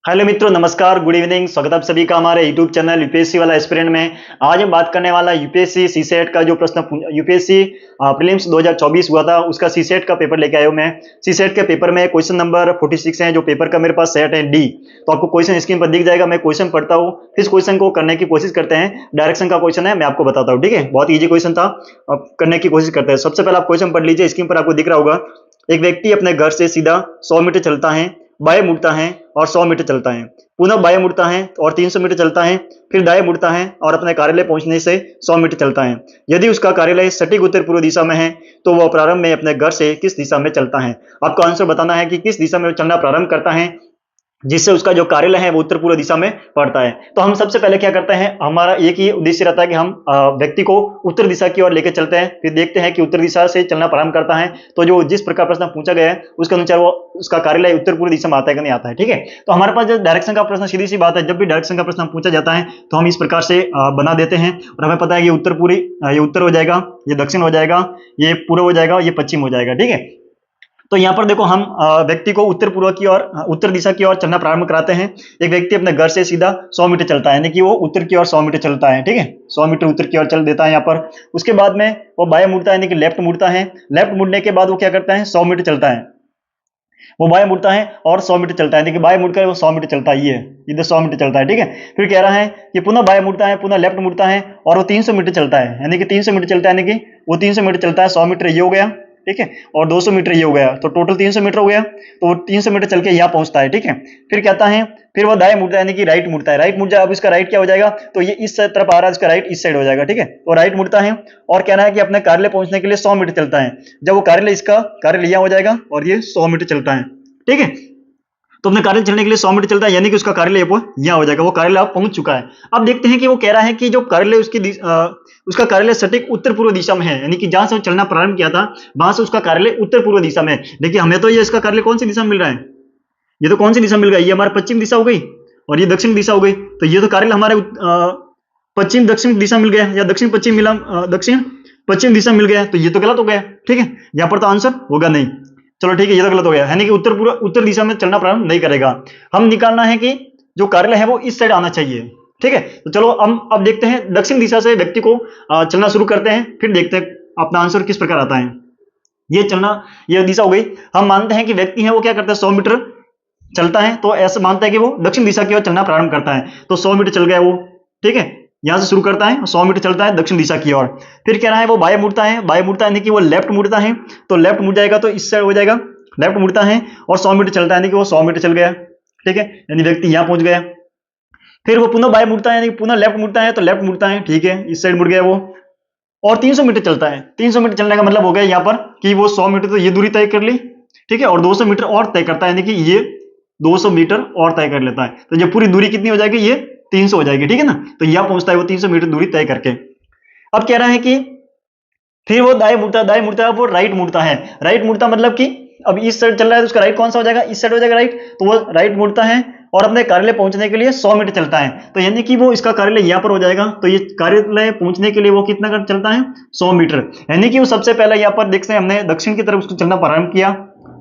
Hello मित्रों, नमस्कार, good evening. स्वागत है आप सभी का हमारे यूट्यूब चैनल यूपीएससी वाला एस्पिरेंट में। आज हम बात करने वाला यूपीएससी सीसेट का जो प्रश्न यूपीएससी प्रीलिम्स 2024 हुआ था, उसका सीसेट का पेपर लेके आया हूं मैं। सीसेट के पेपर में क्वेश्चन नंबर 46 है, जो पेपर का मेरे पास सेट है डी। तो आपको क्वेश्चन स्क्रीन पर दिख जाएगा। मैं क्वेश्चन पढ़ता हूँ, फिर इस क्वेश्चन को करने की कोशिश करते हैं। डायरेक्शन का क्वेश्चन है, मैं आपको बताता हूँ, ठीक है। बहुत ईजी क्वेश्चन था, अब करने की कोशिश करते हैं। सबसे पहले आप क्वेश्चन पढ़ लीजिए, स्क्रीन पर आपको दिख रहा होगा। एक व्यक्ति अपने घर से सीधा 100 मीटर चलता है, बाएं मुड़ता है और 100 मीटर चलता है, पुनः बाएं मुड़ता है और 300 मीटर चलता है, फिर दाएं मुड़ता है और अपने कार्यालय पहुंचने से 100 मीटर चलता है। यदि उसका कार्यालय सटीक उत्तर पूर्व दिशा में है तो वह प्रारंभ में अपने घर से किस दिशा में चलता है। आपको आंसर बताना है कि किस दिशा में चलना प्रारंभ करता है जिससे उसका जो कार्यालय है वो उत्तर पूर्व दिशा में पड़ता है। तो हम सबसे पहले क्या करते हैं, हमारा एक ही उद्देश्य रहता है कि हम व्यक्ति को उत्तर दिशा की ओर लेकर चलते हैं, फिर देखते हैं कि उत्तर दिशा से चलना प्रारंभ करता है तो जो जिस प्रकार प्रश्न पूछा गया है उसके अनुसार वो उसका कार्यालय उत्तर पूर्व दिशा में आता है कि नहीं आता है, ठीक है। तो हमारे पास जो डायरेक्शन का प्रश्न, सीधी सी बात है, जब भी डायरेक्शन का प्रश्न पूछा जाता है तो हम इस प्रकार से बना देते हैं और हमें पता है कि उत्तर पूरी, ये उत्तर हो जाएगा, ये दक्षिण हो जाएगा, ये पूर्व हो जाएगा, ये पश्चिम हो जाएगा, ठीक है। तो यहाँ पर देखो, हम व्यक्ति को उत्तर पूर्व की ओर, उत्तर दिशा की ओर चलना प्रारंभ कराते हैं। एक व्यक्ति अपने घर से सीधा 100 मीटर चलता है, यानी कि वो उत्तर की ओर 100 मीटर चलता है, ठीक है। 100 मीटर उत्तर की ओर चल देता है यहाँ पर। उसके बाद में वो बाएं मुड़ता है, यानी कि लेफ्ट मुड़ता है। लेफ्ट मुड़ने के बाद वो क्या करता है, 100 मीटर चलता है। वो बाएं मुड़ता है और 100 मीटर चलता है, यानी कि बाएं मुड़कर वो 100 मीटर चलता है, ये इधर 100 मीटर चलता है, ठीक है। फिर कह रहा है कि पुनः बाएं मुड़ता है, पुनः लेफ्ट मुड़ता है और वो 300 मीटर चलता है, यानी कि 300 मीटर चलता है, यानी कि वो 300 मीटर चलता है। 100 मीटर ये हो गया, ठीक है, और 200 मीटर ये हो गया, तो टोटल 300 मीटर हो गया। तो वो 300 मीटर चल के यहाँ पहुंचता है, ठीक है। फिर कहता है, फिर वो दाएं मुड़ता है, यानी कि राइट मुड़ता है। राइट मुड़ जाए, अब इसका राइट क्या हो जाएगा, तो ये इस तरफ आ रहा है, इसका राइट इस साइड हो जाएगा, ठीक है। वो राइट मुड़ता है और कहना है कि अपने कार्यालय पहुंचने के लिए 100 मीटर चलता है। जब वो कार्यालय, इसका कार्यालय यहाँ हो जाएगा और ये 100 मीटर चलता है, ठीक है। तो अपने कार्यालय चलने के लिए 100 मीटर चलता है, यानी कि उसका कार्यालय यहाँ हो जाएगा, वो कार्यालय अब पहुंच चुका है। अब देखते हैं कि वो कह रहा है कि जो कार्यालय उसका कार्यालय सटीक उत्तर पूर्व दिशा में है, यानी कि जहां से वो चलना प्रारंभ किया था वहां से उसका कार्यालय उत्तर पूर्व दिशा में है। देखिए, हमें तो ये इसका कार्यालय कौन सी दिशा में मिल रहा है, ये तो कौन सी दिशा मिल रहा है, ये हमारा पश्चिम दिशा हो गई और ये दक्षिण दिशा हो गई। तो ये तो कार्यालय हमारे पश्चिम दक्षिण दिशा मिल गया, या दक्षिण पश्चिम मिला, दक्षिण पश्चिम दिशा मिल गया, तो ये तो गलत हो गया, ठीक है। यहाँ पर तो आंसर होगा नहीं, चलो ठीक है, ये तो गलत हो गया, यानी कि उत्तर दिशा में चलना प्रारंभ नहीं करेगा। हम निकालना है कि जो कार्यालय है वो इस साइड आना चाहिए, ठीक है। तो चलो हम अब देखते हैं, दक्षिण दिशा से व्यक्ति को चलना शुरू करते हैं, फिर देखते हैं अपना आंसर किस प्रकार आता है। ये चलना, ये दिशा हो गई। हम मानते हैं कि व्यक्ति है वो क्या करता है, 100 मीटर चलता है, तो ऐसा मानता है कि वो दक्षिण दिशा की ओर चलना प्रारंभ करता है। तो 100 मीटर चल गया वो, ठीक है, यहां से शुरू करता है, 100 मीटर चलता है दक्षिण दिशा की ओर। फिर कह रहा है वो बाएं मुड़ता है, बाएं मुड़ता है यानी कि वो लेफ्ट मुड़ता है, तो लेफ्ट मुड़ जाएगा तो इस साइड हो जाएगा, लेफ्ट मुड़ता है और 100 मीटर चलता है, यानी कि वो 100 मीटर चल गया, ठीक है, यानी व्यक्ति यहां पहुंच गया। फिर वो पुनः बाएं मुड़ता है, यानी कि पुनः लेफ्ट मुड़ता है, तो लेफ्ट मुड़ता है, ठीक है, इस साइड मुड़ गया वो, और 300 मीटर चलता है। 300 मीटर चलने का मतलब हो गया यहाँ पर कि वो 100 मीटर तो ये दूरी तय कर ली, ठीक है, और 200 मीटर और तय करता है, यानी कि ये 200 मीटर और तय कर लेता है। तो जो पूरी दूरी कितनी हो जाएगी, ये 300 हो जाएगी, ठीक है ना। तो यहाँ पहुंचता है वो 300 मीटर दूरी तय करके। अब कह रहा है कि फिर वो दाएं मुड़ता है, दाएं मुड़ता है, वो राइट मुड़ता है। राइट मुड़ता मतलब कि अब इस साइड चल रहा है तो उसका राइट कौन सा हो जाएगा, इस साइड हो जाएगा राइट। तो वो राइट मुड़ता है और अपने कार्यालय पहुंचने के लिए 100 मीटर चलता है, तो यानी कि वो इसका कार्यालय यहाँ पर हो जाएगा। तो ये कार्यालय पहुंचने के लिए वो कितना कर चलता है, 100 मीटर, यानी कि वो सबसे पहले यहाँ पर देखते हैं, हमने दक्षिण की तरफ उसको चलना प्रारंभ किया,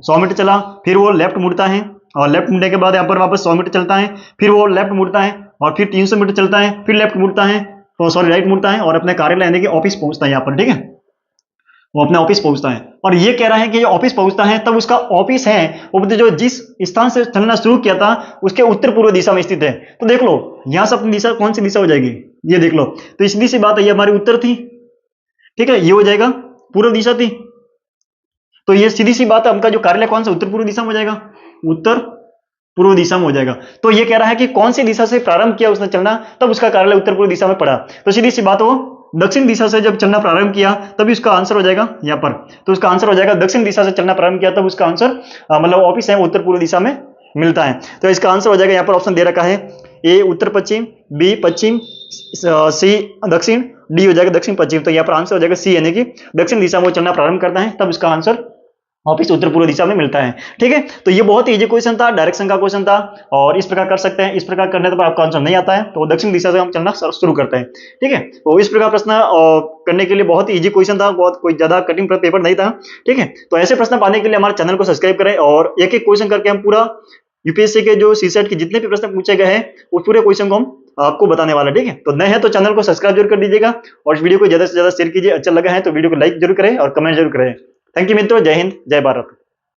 100 मीटर चला, फिर वो लेफ्ट मुड़ता है और लेफ्ट मुड़ने के बाद यहाँ पर वापस 100 मीटर चलता है, फिर वो लेफ्ट मुड़ता है और फिर 300 मीटर चलता है, फिर लेफ्ट मुड़ता है, तो सॉरी राइट मुड़ता है और अपने कार्यालय यानी कि ऑफिस पहुंचता है यहाँ पर, ठीक है, वो अपने ऑफिस पहुंचता है। और ये कह रहा है कि जो ऑफिस पहुंचता है तब उसका ऑफिस है वो जो जिस स्थान से चलना शुरू किया था उसके उत्तर पूर्व दिशा में स्थित है। तो देख लो यहां से अपनी दिशा कौन सी दिशा हो जाएगी, ये देख लो, तो सीधी सी बात है, ये हमारी उत्तर थी, ठीक है, ये हो जाएगा पूर्व दिशा थी, तो ये सीधी सी बात है, हमका जो कार्यालय कौन सा उत्तर पूर्व दिशा में हो जाएगा, उत्तर पूर्व दिशा में हो जाएगा। तो ये कह रहा है कि कौन सी दिशा से प्रारंभ किया उसने चलना, तब उसका कार्यालय उत्तर पूर्व दिशा में पड़ा। तो सीधी सी बात हो, दक्षिण दिशा से जब चलना प्रारंभ किया तभी उसका आंसर हो जाएगा यहाँ पर। तो उसका आंसर हो जाएगा दक्षिण दिशा से चलना प्रारंभ किया तब उसका आंसर मतलब ऑफिस है उत्तर पूर्व दिशा में मिलता है। तो इसका आंसर हो जाएगा, यहाँ पर ऑप्शन दे रखा है, ए उत्तर पश्चिम, बी पश्चिम, सी दक्षिण, डी हो जाएगा दक्षिण पश्चिम। तो यहाँ पर आंसर हो जाएगा सी, यानी कि दक्षिण दिशा में चलना प्रारंभ करता है तब इसका आंसर ऑफिस उत्तर पूर्व दिशा में मिलता है, ठीक है। तो ये बहुत इजी क्वेश्चन था, डायरेक्शन का क्वेश्चन था, और इस प्रकार कर सकते हैं। इस प्रकार करने पर आपका आंसर नहीं आता है तो दक्षिण दिशा से हम चलना शुरू करते हैं, ठीक है। तो इस प्रकार प्रश्न करने के लिए बहुत इजी क्वेश्चन था, बहुत कोई ज्यादा कठिन पेपर नहीं था, ठीक है। तो ऐसे प्रश्न पाने के लिए हमारे चैनल को सब्सक्राइब करें और एक एक क्वेश्चन करके हम पूरा यूपीएससी के जो सीसेट के जितने भी प्रश्न पूछे गए हैं उस पूरे क्वेश्चन को हम आपको बताने वाला, ठीक है। तो नए हैं तो चैनल को सब्सक्राइब जरूर कर दीजिएगा और इस वीडियो को ज्यादा से ज्यादा शेयर कीजिए। अच्छा लगा है तो वीडियो को लाइक जरूर करें और कमेंट जरूर करें। थैंक यू मित्रों, जय हिंद, जय भारत।